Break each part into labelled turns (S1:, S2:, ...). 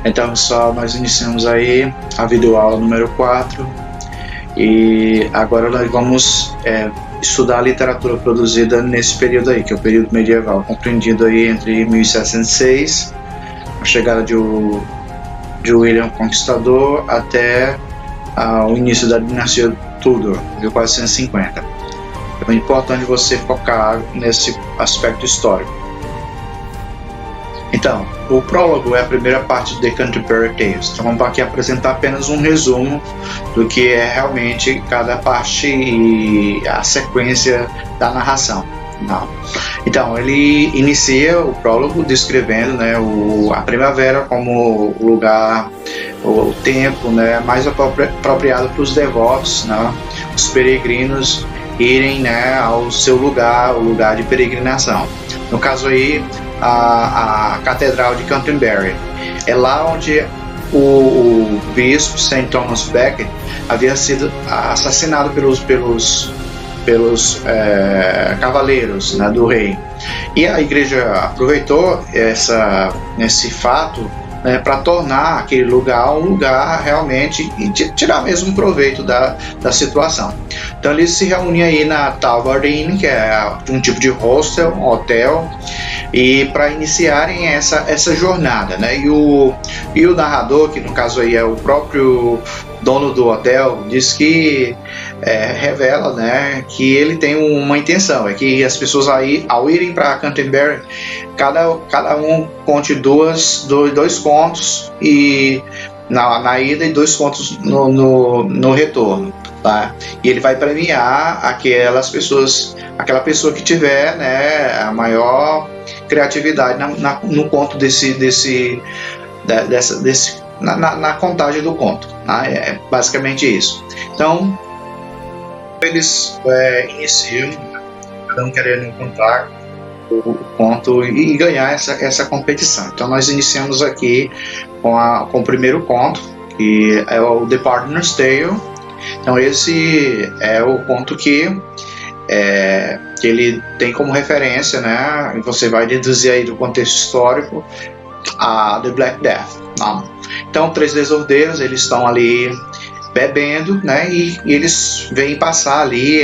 S1: Então, pessoal, nós iniciamos aí a videoaula número 4 e agora nós vamos estudar a literatura produzida nesse período aí, que é o período medieval, compreendido aí entre 1706, a chegada de William Conquistador, até o início da dinastia Tudor, 1450. É importante você focar nesse aspecto histórico. Então, o prólogo é a primeira parte de Canterbury Tales. Então vamos aqui apresentar apenas um resumo do que é realmente cada parte e a sequência da narração. Não. Então, ele inicia o prólogo descrevendo, né, a primavera como o lugar, o tempo, né, mais apropriado para os devotos, né, os peregrinos irem, né, ao seu lugar, o lugar de peregrinação. No caso aí, a Catedral de Canterbury. É lá onde o bispo St. Thomas Becket havia sido assassinado pelos cavaleiros, né, do rei. E a igreja aproveitou esse fato, né, para tornar aquele lugar um lugar realmente e tirar mesmo proveito da situação. Então eles se reúnem aí na Talbot Inn, que é um tipo de hostel, um hotel, e para iniciarem essa jornada, né? E o narrador, que no caso aí é o próprio dono do hotel, diz que revela, né, que ele tem uma intenção, é que as pessoas aí, ao irem para Canterbury, cada um conte dois contos e na ida e 2 contos no retorno, tá? E ele vai premiar aquela pessoa que tiver, né, a maior criatividade no conto na contagem do conto, tá? É basicamente isso. Então eles iniciam, cada um querendo encontrar o conto e ganhar essa competição. Então nós iniciamos aqui com o primeiro conto, que é o The Partner's Tale. Então esse é o conto que ele tem como referência, né, e você vai deduzir aí do contexto histórico, a The Black Death. Não. Então 3 desordeiros, eles estão ali bebendo, né, e eles veem passar ali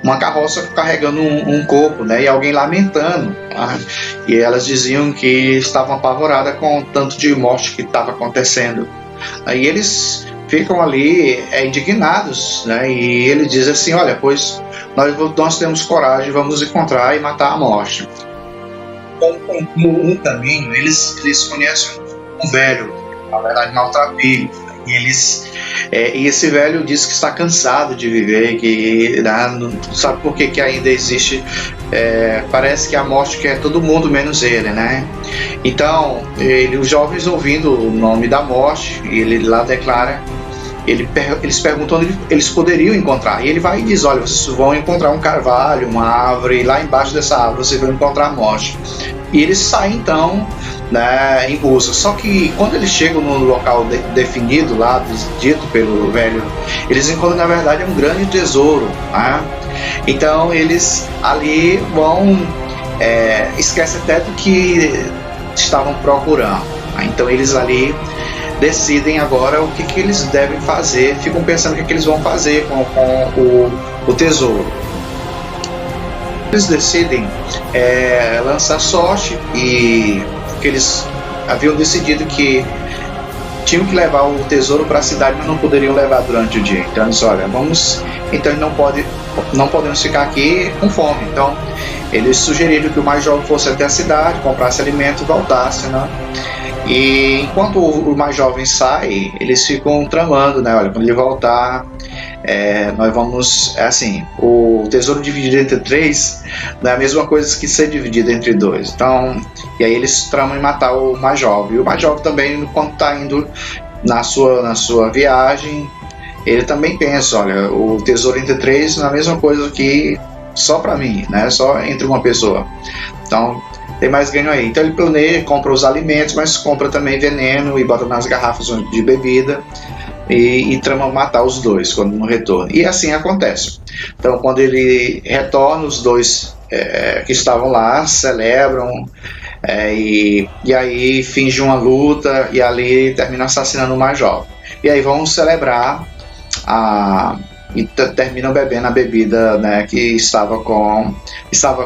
S1: uma carroça carregando um corpo, né, e alguém lamentando, tá? E elas diziam que estavam apavoradas com o tanto de morte que estava acontecendo. Aí eles ficam ali indignados, né, e ele diz assim: olha, pois nós temos coragem, vamos encontrar e matar a morte. Então, no caminho, eles conhecem um velho, na verdade maltrapilho, e esse velho diz que está cansado de viver, que não sabe por que ainda existe, parece que a morte quer todo mundo menos ele, né? Então, os jovens, ouvindo o nome da morte, ele lá declara, eles perguntam onde eles poderiam encontrar, e ele vai e diz: olha, vocês vão encontrar um carvalho, uma árvore, e lá embaixo dessa árvore vocês vão encontrar a morte. E eles saem então, né, em busca. Só que quando eles chegam no local definido lá, dito pelo velho, eles encontram, na verdade, um grande tesouro, né? Então eles ali vão, esquecem até do que estavam procurando, né? Então eles ali decidem agora o que eles devem fazer, ficam pensando o que eles vão fazer com o tesouro. Eles decidem lançar sorte, e que eles haviam decidido que tinham que levar o tesouro para a cidade, mas não poderiam levar durante o dia. Então eles, olha, não podemos ficar aqui com fome. Então eles sugeriram que o mais jovem fosse até a cidade, comprasse alimento e voltasse, né? E enquanto o mais jovem sai, eles ficam tramando, né? Olha, quando ele voltar, nós vamos, assim, o tesouro dividido entre 3 não é a mesma coisa que ser dividido entre 2. Então, e aí eles tramam em matar o mais jovem. E o mais jovem também, quando está indo na sua viagem, ele também pensa: olha, o tesouro entre 3 não é a mesma coisa que só para mim, né? Só entre uma pessoa. Então tem mais ganho aí. Então ele planeja, compra os alimentos, mas compra também veneno e bota nas garrafas de bebida e trama matar os dois quando no retorno. E assim acontece. Então quando ele retorna, os dois que estavam lá celebram, E aí finge uma luta e ali termina assassinando o mais jovem. E aí vão celebrar e terminam bebendo a bebida, né, que estava com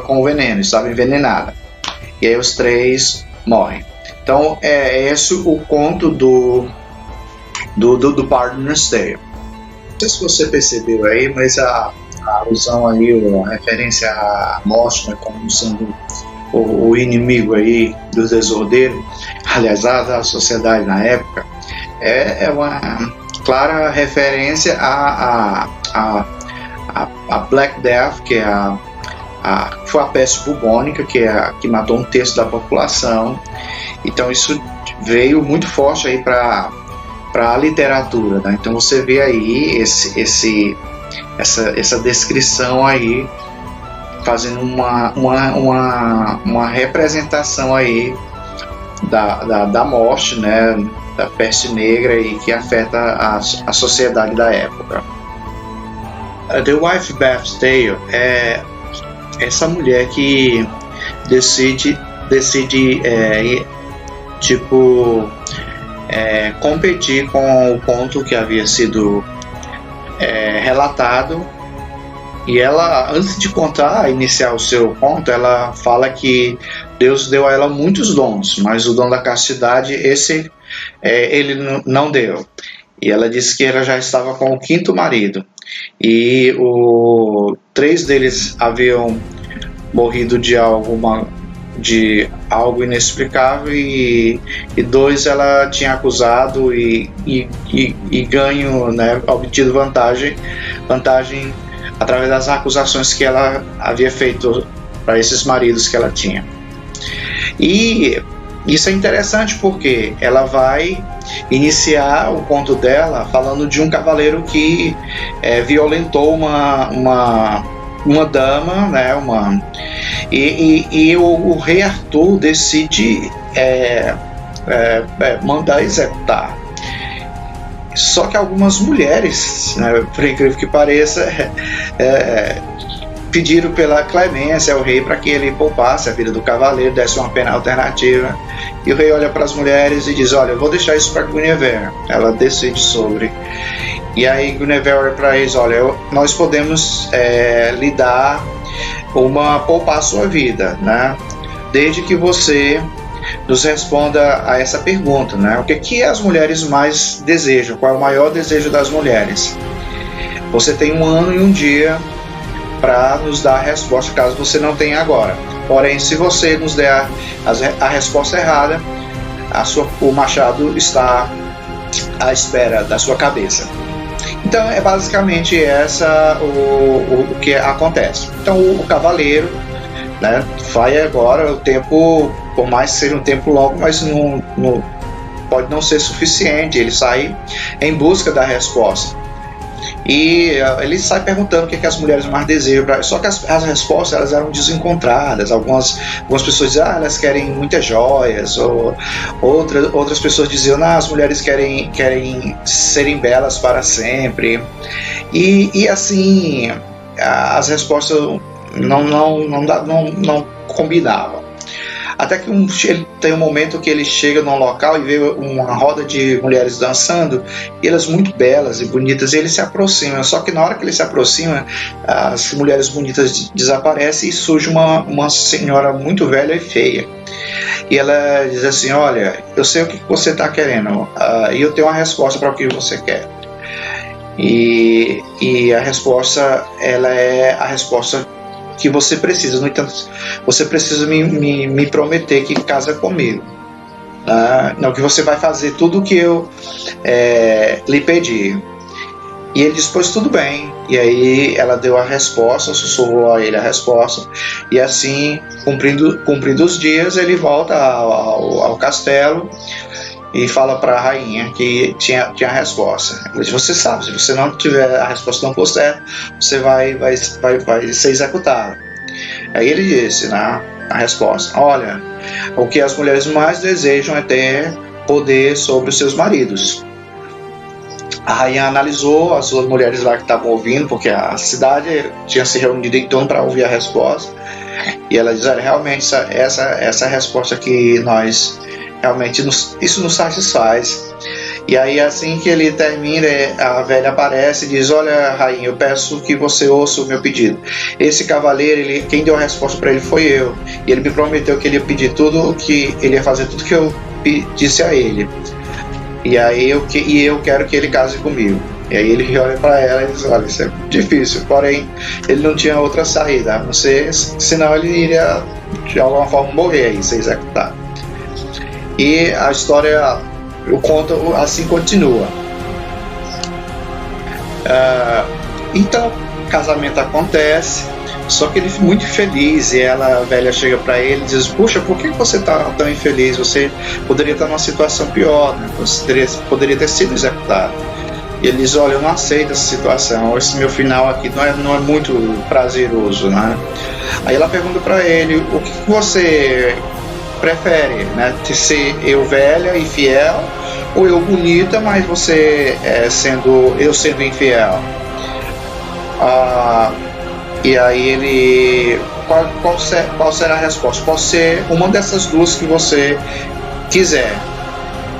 S1: o veneno, estava envenenada. E aí os 3 morrem. Então é esse o conto do Partner's Tale. Não sei se você percebeu aí, mas a alusão aí, a referência à morte, né, como sendo o inimigo aí dos desordeiros, aliás, da sociedade na época, é uma clara referência a Black Death, que foi a peste bubônica, que matou 1/3 da população. Então isso veio muito forte aí para a literatura, né? Então você vê aí essa descrição aí fazendo uma representação aí da morte, né, da peste negra e que afeta a sociedade da época. The Wife Bath's Tale é essa mulher que decide competir com o conto que havia sido relatado. E ela, antes de iniciar o seu conto, ela fala que Deus deu a ela muitos dons, mas o dom da castidade, ele não deu. E ela disse que ela já estava com o 5º marido. E 3 deles haviam morrido de algo inexplicável e 2 ela tinha acusado e ganho, né, obtido vantagem através das acusações que ela havia feito para esses maridos que ela tinha. E isso é interessante porque ela vai iniciar o conto dela falando de um cavaleiro que violentou uma dama, né, e o rei Arthur decide mandar executar. Só que algumas mulheres, né, por incrível que pareça, pediram pela clemência ao rei para que ele poupasse a vida do cavaleiro, desse uma pena alternativa. E o rei olha para as mulheres e diz: olha, eu vou deixar isso para Guinevere, ela decide sobre. E aí Guinevere olha para eles: olha, nós podemos lhe dar poupar a sua vida, né, desde que você nos responda a essa pergunta, né? O que as mulheres mais desejam? Qual é o maior desejo das mulheres? Você tem 1 ano e 1 dia para nos dar a resposta, caso você não tenha agora. Porém, se você nos der a resposta errada, o machado está à espera da sua cabeça. Então é basicamente o que acontece. Então o cavaleiro, né, vai agora, o tempo, por mais que seja um tempo longo, mas não pode não ser suficiente. Ele sai em busca da resposta e ele sai perguntando o que as mulheres mais desejam. Só que as respostas, elas eram desencontradas. Algumas pessoas diziam: elas querem muitas joias, ou outras pessoas diziam: as mulheres querem serem belas para sempre. E assim, as respostas não combinavam. Até que ele tem um momento que ele chega num local e vê uma roda de mulheres dançando, e elas muito belas e bonitas, e ele se aproxima. Só que na hora que ele se aproxima, as mulheres bonitas desaparecem e surge uma senhora muito velha e feia. E ela diz assim: olha, eu sei o que você está querendo, e eu tenho uma resposta para o que você quer. E a resposta, ela é a resposta que você precisa. No entanto, você precisa me prometer que casa comigo, não, que você vai fazer tudo o que eu lhe pedi. E ele disse: pois tudo bem. E aí ela deu a resposta, sussurrou a ele a resposta, e assim, cumprindo os dias, ele volta ao castelo e fala para a rainha que tinha a resposta. Ela diz: você sabe, se você não tiver a resposta não for certa, você vai ser executado. Aí ele disse, né, a resposta: olha, o que as mulheres mais desejam é ter poder sobre os seus maridos. A rainha analisou as duas mulheres lá que estavam ouvindo, porque a cidade tinha se reunido em torno para ouvir a resposta. E ela diz, olha, realmente essa resposta que nós realmente isso nos satisfaz. E aí assim que ele termina, a velha aparece e diz, olha, rainha, eu peço que você ouça o meu pedido. Esse cavaleiro, quem deu a resposta para ele foi eu, e ele me prometeu que ele ia pedir tudo, que ele ia fazer tudo que eu disse a ele. E aí eu quero que ele case comigo. E aí ele olha para ela e diz, olha, isso é difícil, porém ele não tinha outra saída, a não ser, senão ele iria de alguma forma morrer aí, ser executado. E a história, o conto assim continua. Então o casamento acontece, só que ele muito infeliz, e a velha chega para ele e diz, puxa, por que você está tão infeliz? Você poderia estar numa situação pior, né? Você poderia ter sido executado. E ele diz, olha, eu não aceito essa situação, esse meu final aqui não é muito prazeroso, né? Aí ela pergunta para ele, o que você prefere, né? Ser eu velha e fiel, ou eu bonita, mas você sendo infiel? E aí ele, qual será a resposta? Pode ser uma dessas duas que você quiser.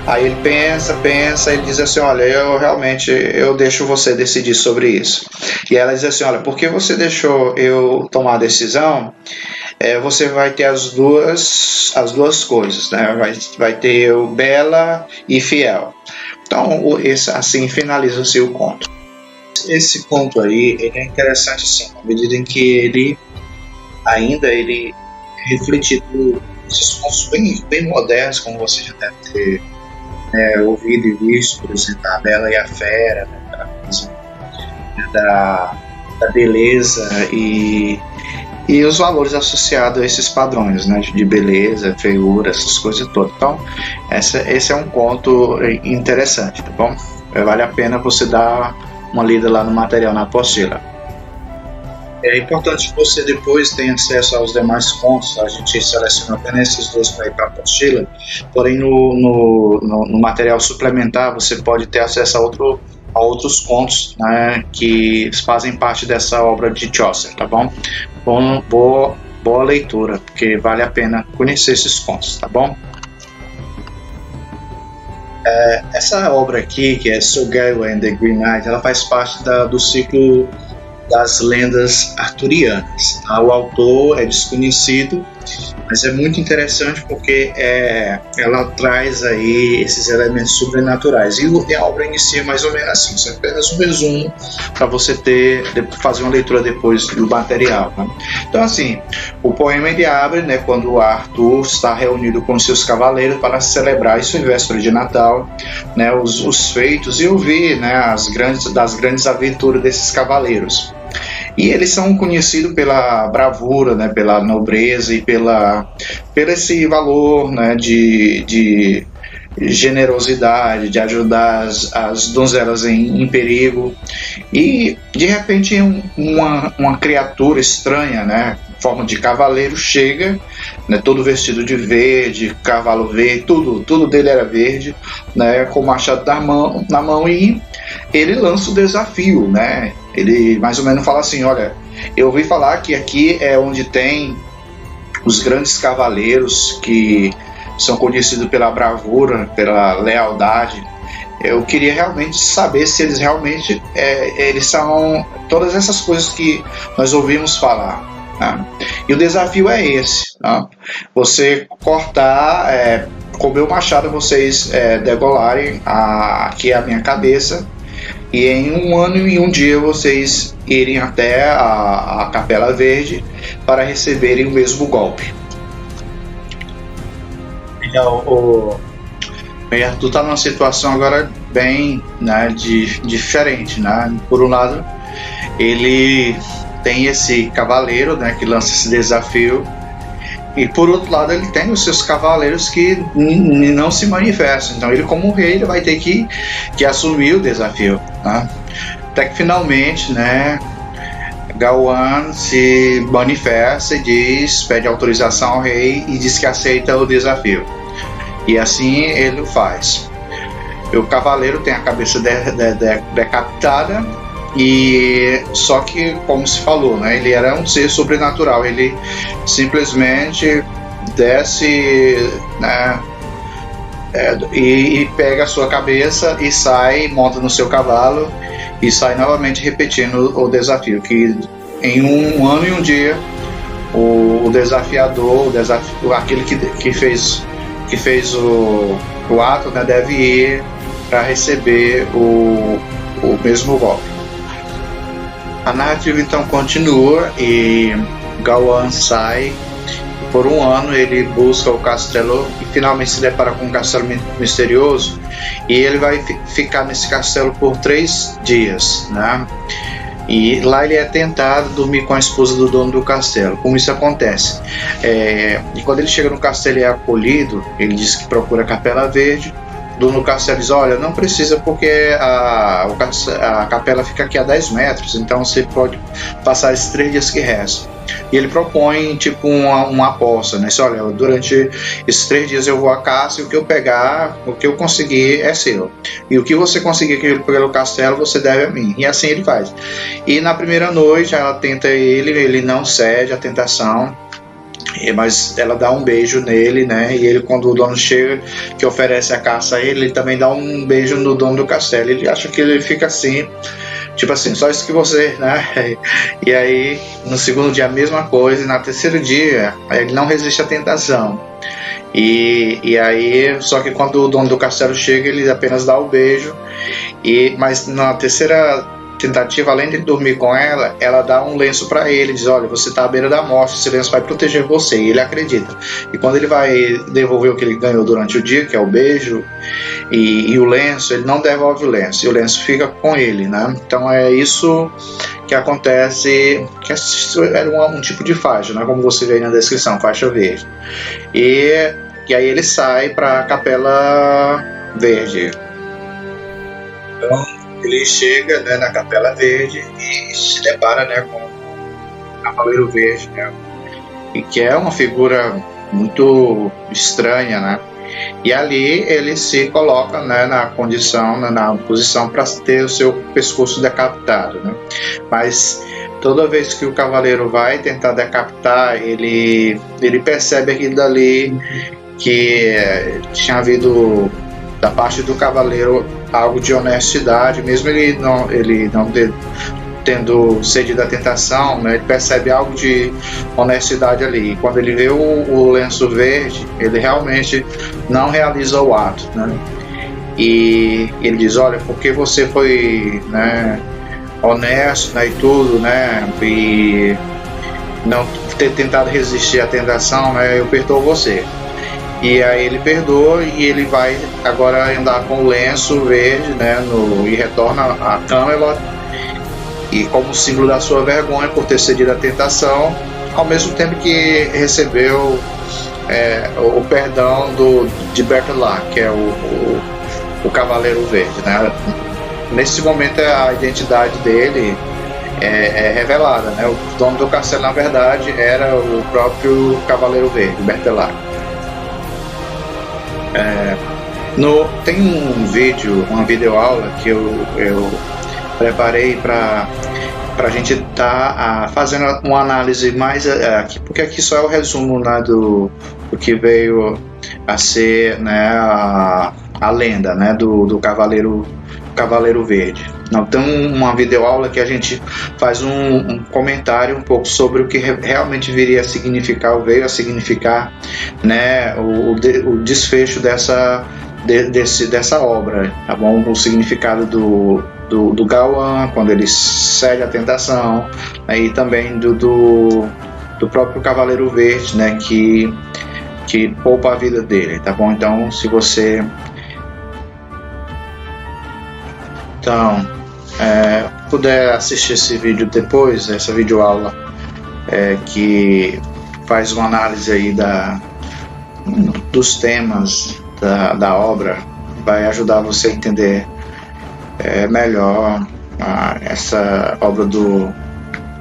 S1: Aí ele pensa, ele diz assim, olha, eu deixo você decidir sobre isso. E ela diz assim, olha, porque você deixou eu tomar a decisão, você vai ter as duas coisas, né? Vai ter eu bela e fiel. Então, assim finaliza-se o conto. Esse conto aí, ele é interessante assim, na medida em que ele refletido esses contos bem modernos, como você já deve ter ouvido e visto, por exemplo, a Bela e a Fera, né, da beleza e os valores associados a esses padrões, né, de beleza, feiura, essas coisas todas. Então, esse é um conto interessante, tá bom? Vale a pena você dar uma lida lá no material, na apostila. É importante que você depois tenha acesso aos demais contos. A gente seleciona apenas esses dois para ir para a apostila, porém no material suplementar você pode ter acesso a outros contos, né, que fazem parte dessa obra de Chaucer, tá bom? Boa leitura, porque vale a pena conhecer esses contos, tá bom? Essa obra aqui, que é Sir Gawain and the Green Knight, ela faz parte do ciclo das lendas arturianas. O autor é desconhecido, mas é muito interessante porque ela traz aí esses elementos sobrenaturais. E a obra inicia mais ou menos assim, isso é apenas um resumo para você fazer uma leitura depois do material, né? Então assim, o poema ele abre, né, quando o Arthur está reunido com seus cavaleiros para celebrar isso em véspera de Natal, né, os feitos e ouvir, né, das grandes aventuras desses cavaleiros. E eles são conhecidos pela bravura, né, pela nobreza e pelo esse valor, né, de generosidade, de ajudar as donzelas em perigo. E de repente uma criatura estranha, né, em forma de cavaleiro, chega, né, todo vestido de verde, cavalo verde, tudo dele era verde, né, com o machado na mão, e ele lança o desafio, né? Ele mais ou menos fala assim, olha, eu ouvi falar que aqui é onde tem os grandes cavaleiros que são conhecidos pela bravura, pela lealdade. Eu queria realmente saber se eles realmente eles são todas essas coisas que nós ouvimos falar, né? E o desafio é esse, né? Você cortar, com o meu machado vocês degolarem aqui a minha cabeça, e em 1 ano e 1 dia vocês irem até a Capela Verde para receberem o mesmo golpe. Então, o Arthur está numa situação agora bem, né, diferente, né? Por um lado, ele tem esse cavaleiro, né, que lança esse desafio, e por outro lado ele tem os seus cavaleiros que não se manifestam. Então ele, como rei, ele vai ter que assumir o desafio, né? Até que finalmente, né, Gawain se manifesta e pede autorização ao rei e diz que aceita o desafio. E assim ele o faz. O cavaleiro tem a cabeça decapitada E só que, como se falou, né, ele era um ser sobrenatural. Ele simplesmente desce, né, e pega a sua cabeça e sai, monta no seu cavalo e sai novamente repetindo o desafio, que em um ano e um dia o desafiador, aquele que fez o ato, né, deve ir para receber o mesmo golpe. A narrativa então continua e Gawain sai. Por um ano ele busca o castelo e finalmente se depara com um castelo misterioso, e ele vai ficar nesse castelo por 3 dias, né? E lá ele é tentado dormir com a esposa do dono do castelo. Como isso acontece? E quando ele chega no castelo e é acolhido, ele diz que procura a Capela Verde. O dono do castelo diz: olha, não precisa, porque a capela fica aqui a 10 metros, então você pode passar esses 3 dias que restam. E ele propõe tipo uma aposta, né? Diz: olha, durante esses 3 dias eu vou à caça e o que eu pegar, o que eu conseguir é seu. E o que você conseguir pelo castelo, você deve a mim. E assim ele faz. E na primeira noite ela tenta ele não cede à tentação. Mas ela dá um beijo nele, né? E ele, quando o dono chega, que oferece a caça a ele também dá um beijo no dono do castelo. Ele acha que ele fica assim, tipo assim, só isso que você, né? E aí, no segundo dia a mesma coisa, e no terceiro dia ele não resiste à tentação. E aí, só que quando o dono do castelo chega, ele apenas dá o beijo. Mas na terceira tentativa, além de dormir com ela, ela dá um lenço para ele, diz: olha, você está à beira da morte, esse lenço vai proteger você. E ele acredita. E quando ele vai devolver o que ele ganhou durante o dia, que é o beijo e o lenço, ele não devolve o lenço, e o lenço fica com ele, né? Então é isso que acontece, que era um tipo de faixa, né? Como você vê aí na descrição, faixa verde. E aí ele sai para a Capela Verde. Então ele chega, né, na Capela Verde e se depara, né, com o Cavaleiro Verde, né, e que é uma figura muito estranha, né, e ali ele se coloca, né, na posição para ter o seu pescoço decapitado, né, mas toda vez que o cavaleiro vai tentar decapitar, ele percebe aquilo dali, que tinha havido da parte do cavaleiro algo de honestidade, mesmo ele não tendo cedido à tentação, né, ele percebe algo de honestidade ali. E quando ele vê o lenço verde, ele realmente não realiza o ato, né? E ele diz: olha, porque você foi, né, honesto, né, e tudo, né, e não ter tentado resistir à tentação, né, eu perdoo você. E aí ele perdoa e ele vai agora andar com o lenço verde, né, e retorna a Camelot, e como símbolo da sua vergonha por ter cedido à tentação, ao mesmo tempo que recebeu o perdão de Bertelac, que é o Cavaleiro Verde, né. Nesse momento a identidade dele é revelada, né. O dono do castelo, na verdade, era o próprio Cavaleiro Verde, Bertelac. Tem um vídeo, uma videoaula que eu preparei para a gente estar fazendo uma análise mais aqui, porque aqui só é o resumo, né, do que veio a ser, né, a lenda, né, do Cavaleiro Verde. Não, tem uma videoaula que a gente faz um comentário um pouco sobre o que realmente veio a significar, né, o desfecho dessa obra, tá bom? O significado do Gawain, quando ele cede à tentação, né, e também do próprio Cavaleiro Verde, né, que poupa a vida dele, tá bom? Então, se você puder assistir esse vídeo depois, essa videoaula que faz uma análise aí dos temas da obra, vai ajudar você a entender melhor essa obra do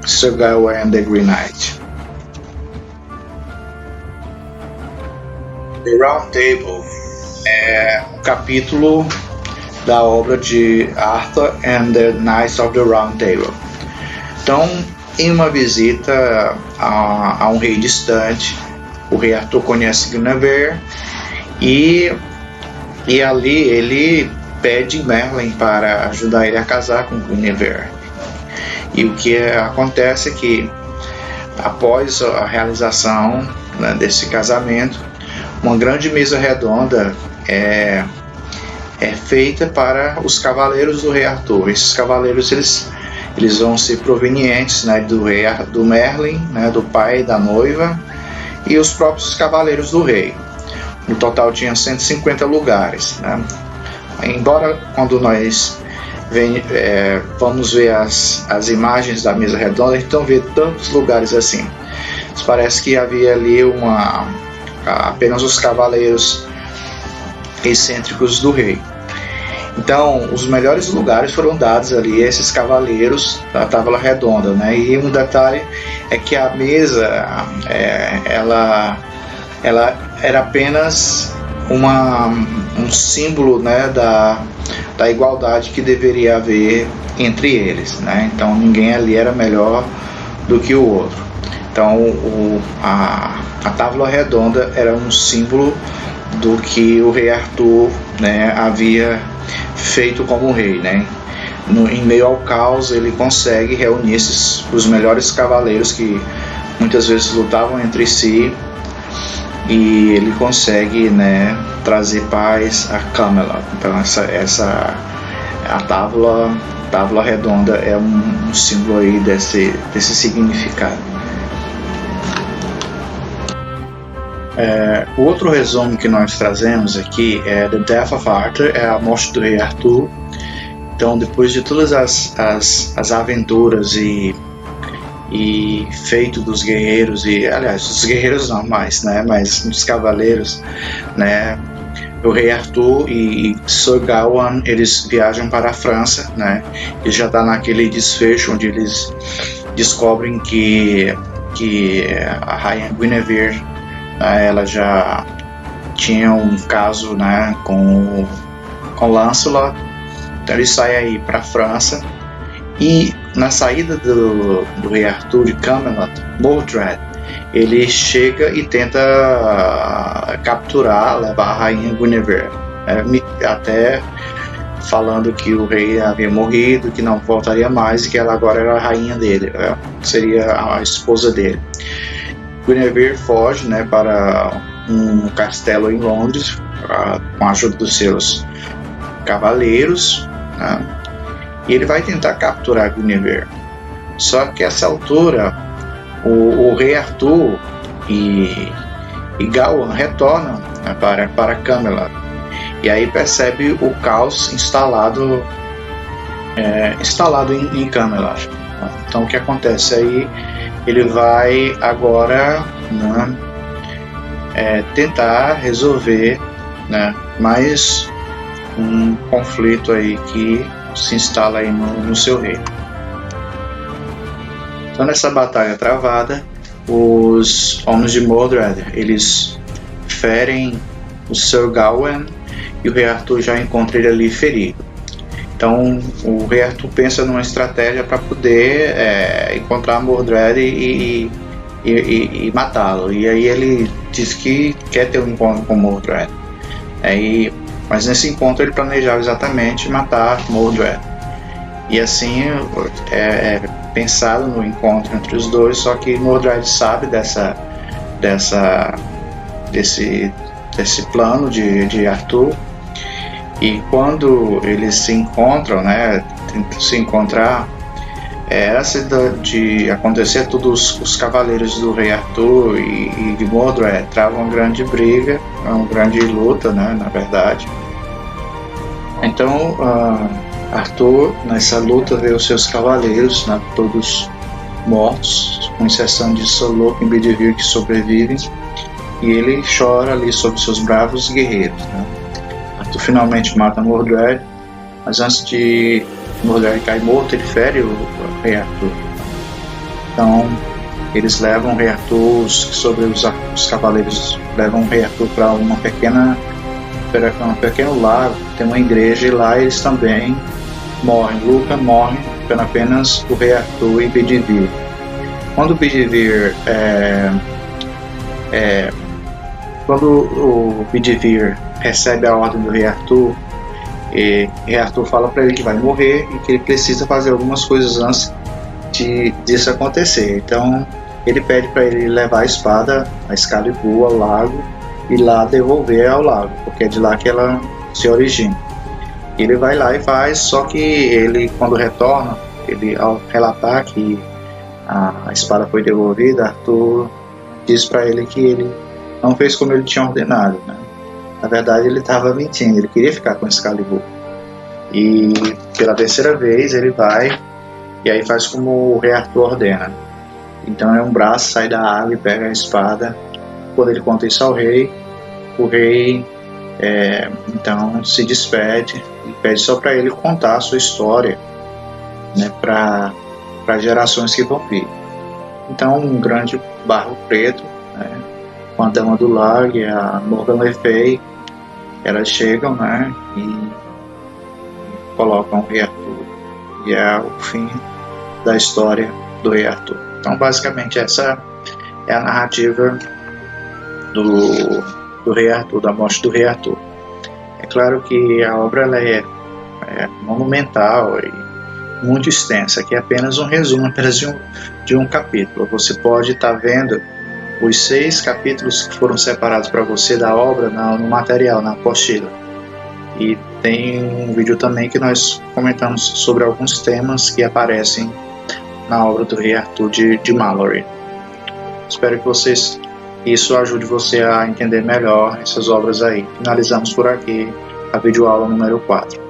S1: Sir Gawain and the Green Knight. The Round Table é um capítulo da obra de Arthur and the Knights of the Round Table. Então, em uma visita a um rei distante, o rei Arthur conhece Guinevere e ali ele pede Merlin para ajudar ele a casar com Guinevere. E o que acontece é que, após a realização, né, desse casamento, uma grande mesa redonda é feita para os cavaleiros do rei Arthur. Esses cavaleiros eles vão ser provenientes, né, do Merlin, né, do pai da noiva, e os próprios cavaleiros do rei. No total tinha 150 lugares, né? Embora quando nós vamos ver as imagens da mesa redonda, então vê tantos lugares assim. Parece que havia ali apenas os cavaleiros excêntricos do rei. Então, os melhores lugares foram dados ali a esses cavaleiros da tábua redonda, né? E um detalhe é que a mesa, ela era apenas um símbolo, né, da igualdade que deveria haver entre eles, né? Então, ninguém ali era melhor do que o outro. Então, a tábua redonda era um símbolo do que o rei Arthur, né, havia feito como rei, né? Em meio ao caos, ele consegue reunir os melhores cavaleiros que muitas vezes lutavam entre si, e ele consegue, né, trazer paz a Camelot. Então a tábua redonda é um símbolo aí desse significado. O outro resumo que nós trazemos aqui é The Death of Arthur, é a morte do rei Arthur. Então, depois de todas as aventuras e feito dos guerreiros, e aliás, dos guerreiros normais, né, mas dos cavaleiros, né, o rei Arthur e Sir Gawain, eles viajam para a França, né, e já está naquele desfecho onde eles descobrem que a rainha Guinevere, ela já tinha um caso, né, com Lancelot. Então ele sai aí para a França, e na saída do rei Arthur de Camelot, Mordred, ele chega e tenta capturar, levar a rainha Guinevere, até falando que o rei havia morrido, que não voltaria mais e que ela agora era a rainha dele, seria a esposa dele. Guinevere foge, né, para um castelo em Londres, com a ajuda dos seus cavaleiros, né, e ele vai tentar capturar Guinevere. Só que a essa altura o rei Arthur e Gawain retornam, né, para Camelot, e aí percebe o caos instalado em Camelot. Então o que acontece aí? Ele vai agora, né, tentar resolver, né, mais um conflito aí que se instala aí no seu reino. Então, nessa batalha travada, os homens de Mordred, eles ferem o Sir Gawain, e o rei Arthur já encontra ele ali ferido. Então o rei Arthur pensa numa estratégia para poder encontrar Mordred e matá-lo. E aí ele diz que quer ter um encontro com Mordred. Mas nesse encontro ele planejava exatamente matar Mordred. E assim é pensado no encontro entre os dois, só que Mordred sabe desse plano de Arthur. E quando eles se encontram, né, tentam se encontrar, antes de acontecer todos os cavaleiros do rei Arthur e de Mordred travam uma grande briga, uma grande luta, né, na verdade. Então Arthur, nessa luta, vê os seus cavaleiros, né, todos mortos, com exceção de Sir Loki e Bedivere, que sobrevivem, e ele chora ali sobre seus bravos guerreiros, né. Arthur finalmente mata Mordred, mas antes de Mordred cair morto, ele fere o rei Arthur. Então eles levam o rei Arthur, os cavaleiros levam o rei Arthur para uma pequena um pequeno lago, tem uma igreja e lá eles também morrem. Luca morre pelo apenas o rei Arthur e Bedivere. Quando o Bedivere recebe a ordem do rei Arthur, e o rei Arthur fala para ele que vai morrer e que ele precisa fazer algumas coisas antes disso acontecer. Então ele pede para ele levar a espada, a Excalibur, ao lago e lá devolver ao lago, porque é de lá que ela se origina. Ele vai lá e faz, só que ele, quando retorna, ele, ao relatar que a espada foi devolvida, Arthur diz para ele que ele não fez como ele tinha ordenado, né? Na verdade, ele estava mentindo, ele queria ficar com Excalibur. E pela terceira vez ele vai e aí faz como o rei Arthur ordena. Então um braço sai da água e pega a espada. Quando ele conta isso ao rei, o rei então se despede e pede só para ele contar a sua história, né, para gerações que vão vir. Então um grande barco preto, né, com a Dama do Lago e a Morgan Le Fay, elas chegam, né, e colocam o rei Arthur, e é o fim da história do rei Arthur. Então basicamente essa é a narrativa do rei Arthur, da morte do rei Arthur. É claro que a obra ela é monumental e muito extensa, que é apenas um resumo, apenas de um capítulo. Você pode estar vendo os 6 capítulos que foram separados para você da obra no material, na apostila. E tem um vídeo também que nós comentamos sobre alguns temas que aparecem na obra do rei Arthur de Malory. Espero que isso ajude você a entender melhor essas obras aí. Finalizamos por aqui a videoaula número 4.